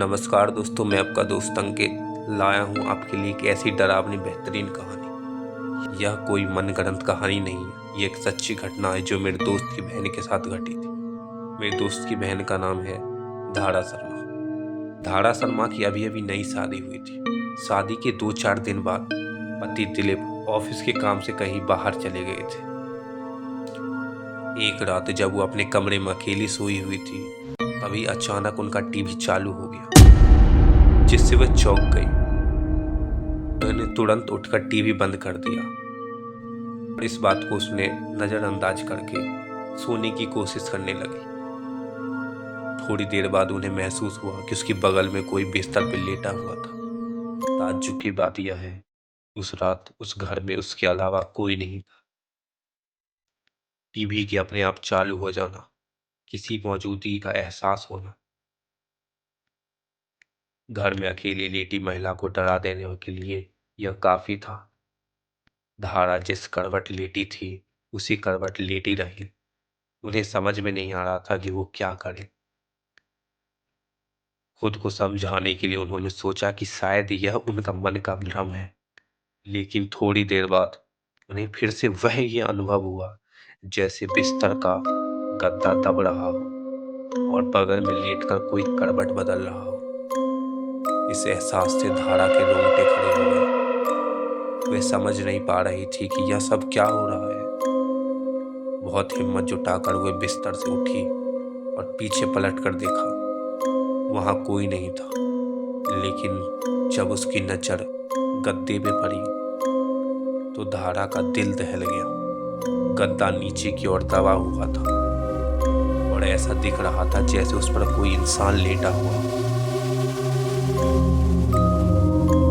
नमस्कार दोस्तों, मैं आपका दोस्त अंकित लाया हूँ आपके लिए एक ऐसी डरावनी बेहतरीन कहानी। यह कोई मनगढ़ंत कहानी नहीं है, ये एक सच्ची घटना है जो मेरे दोस्त की बहन के साथ घटी थी। मेरे दोस्त की बहन का नाम है धारा शर्मा। धारा शर्मा की अभी अभी नई शादी हुई थी। शादी के 2-4 दिन बाद पति दिलीप ऑफिस के काम से कहीं बाहर चले गए थे। एक रात जब वो अपने कमरे में अकेली सोई हुई थी, तभी अचानक उनका टीवी चालू हो गया, जिससे वह चौंक गई। उन्होंने तुरंत उठकर टीवी बंद कर दिया और इस बात को उसने नजरअंदाज करके सोने की कोशिश करने लगी। थोड़ी देर बाद उन्हें महसूस हुआ कि उसके बगल में कोई बिस्तर पर लेटा हुआ था। ताज्जुब की बात यह है, उस रात उस घर में उसके अलावा कोई नहीं था। टीवी के अपने आप चालू हो जाना, किसी मौजूदगी का एहसास होना, घर में अकेली लेटी महिला को डरा देने के लिए यह काफी था। धारा जिस करवट लेटी थी उसी करवट लेटी रही। उन्हें समझ में नहीं आ रहा था कि वो क्या करे। खुद को समझाने के लिए उन्होंने सोचा कि शायद यह उनका मन का भ्रम है, लेकिन थोड़ी देर बाद उन्हें फिर से वह ये अनुभव हुआ जैसे बिस्तर का गद्दा दब रहा हो और बगल में लेटकर कोई करवट बदल रहा हो। इस एहसास से धारा के रोंगटे खड़े हो गए। वे समझ नहीं पा रही थी कि यह सब क्या हो रहा है। बहुत हिम्मत जुटाकर वे बिस्तर से उठी और पीछे पलट कर देखा। वहां कोई नहीं था, लेकिन जब उसकी नजर गद्दे पे पड़ी तो धारा का दिल दहल गया। गद्दा नीचे की ओर दबा हुआ था और ऐसा दिख रहा था जैसे उस पर कोई इंसान लेटा हुआ हो।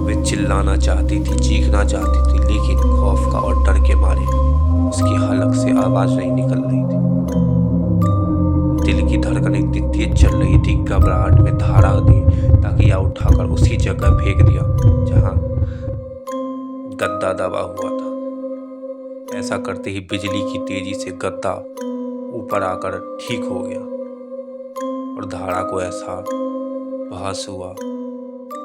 वे चिल्लाना चाहती थी, चीखना चाहती थी, लेकिन खौफ का और डर के मारे उसकी हलक से आवाज नहीं निकल रही थी। दिल की धड़कनें तेज चल रही थी। घबराहट में धारा ने तकिया उठाकर उसी जगह फेंक दिया जहां गद्दा दबा हुआ था। ऐसा करते ही बिजली की तेजी से गद्दा ऊपर आकर ठीक हो गया और धारा को एहसास हुआ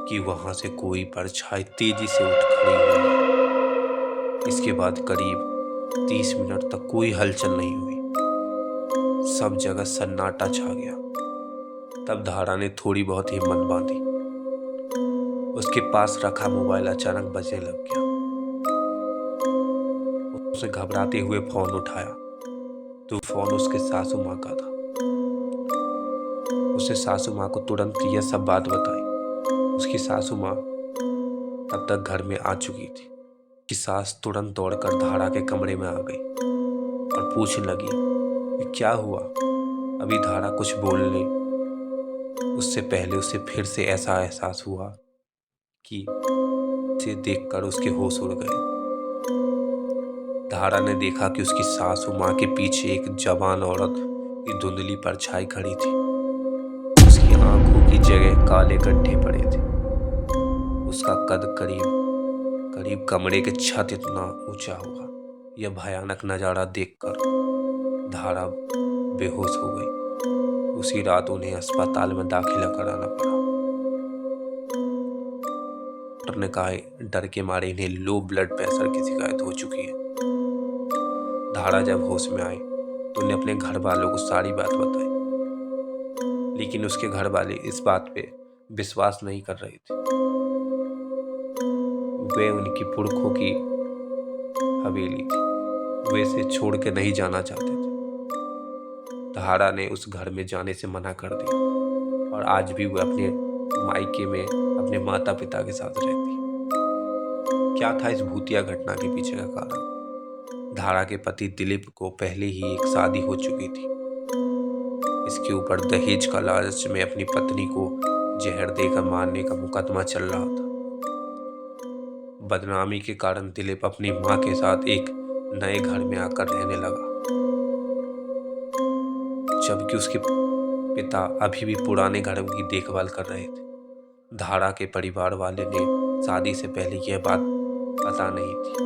कि वहां से कोई परछाई तेजी से उठ खड़ी हुई। इसके बाद करीब 30 मिनट तक कोई हलचल नहीं हुई। सब जगह सन्नाटा छा गया। तब धारा ने थोड़ी बहुत हिम्मत बांधी। उसके पास रखा मोबाइल अचानक बजने लग गया। उसने घबराते हुए फोन उठाया तो फोन उसके सासू माँ का था। उसने सासू माँ को तुरंत यह सब बात बताई। उसकी सासू माँ तब तक घर में आ चुकी थी कि सास तुरंत दौड़कर धारा के कमरे में आ गई और पूछने लगी कि क्या हुआ। अभी धारा कुछ बोलने उससे पहले उसे फिर से ऐसा एहसास हुआ कि उसे देखकर उसके होश उड़ गए। धारा ने देखा कि उसकी सासू माँ के पीछे एक जवान औरत की धुंधली परछाई खड़ी थी। उसकी आंखों की जगह काले गड्ढे पड़े थे। उसका कद करीब कमरे के छत इतना ऊंचा हुआ। यह भयानक नजारा देखकर धारा बेहोश हो गई। उसी रात उन्हें अस्पताल में दाखिला कराना पड़ा। डॉक्टर ने कहा डर के मारे इन्हें लो ब्लड प्रेशर की शिकायत हो चुकी है। धारा जब होश में आई तो उन्हें अपने घर वालों को सारी बात बताई, लेकिन उसके घर वाले इस बात पे विश्वास नहीं कर रहे थे। वे उनकी पुरखों की हवेली थी, वे इसे छोड़ के नहीं जाना चाहते थे। धारा ने उस घर में जाने से मना कर दिया और आज भी वह अपने मायके में अपने माता पिता के साथ रहती है। क्या था इस भूतिया घटना के पीछे का कारण? धारा के पति दिलीप को पहले ही एक शादी हो चुकी थी। इसके ऊपर दहेज का लालच में अपनी पत्नी को जहर देकर मारने का मुकदमा चल रहा था। बदनामी के कारण दिलीप अपनी मां के साथ एक नए घर में आकर रहने लगा, जबकि उसके पिता अभी भी पुराने घर की देखभाल कर रहे थे। धारा के परिवार वाले ने शादी से पहले यह बात पता नहीं थी,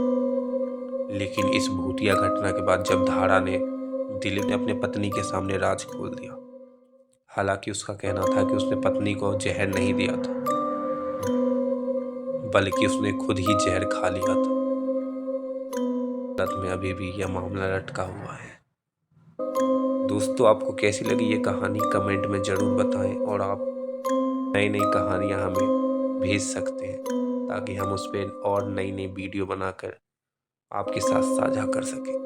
लेकिन इस भूतिया घटना के बाद जब धारा ने दिलीप ने अपने पत्नी के सामने राज खोल दिया, हालांकि उसका कहना था कि उसने पत्नी को जहर नहीं दिया था, बल्कि उसने खुद ही जहर खा लिया था। अदालत में अभी भी यह मामला लटका हुआ है। दोस्तों, आपको कैसी लगी ये कहानी कमेंट में ज़रूर बताएं, और आप नई नई कहानियाँ हमें भेज सकते हैं ताकि हम उस पर और नई नई वीडियो बनाकर आपके साथ साझा कर सकें।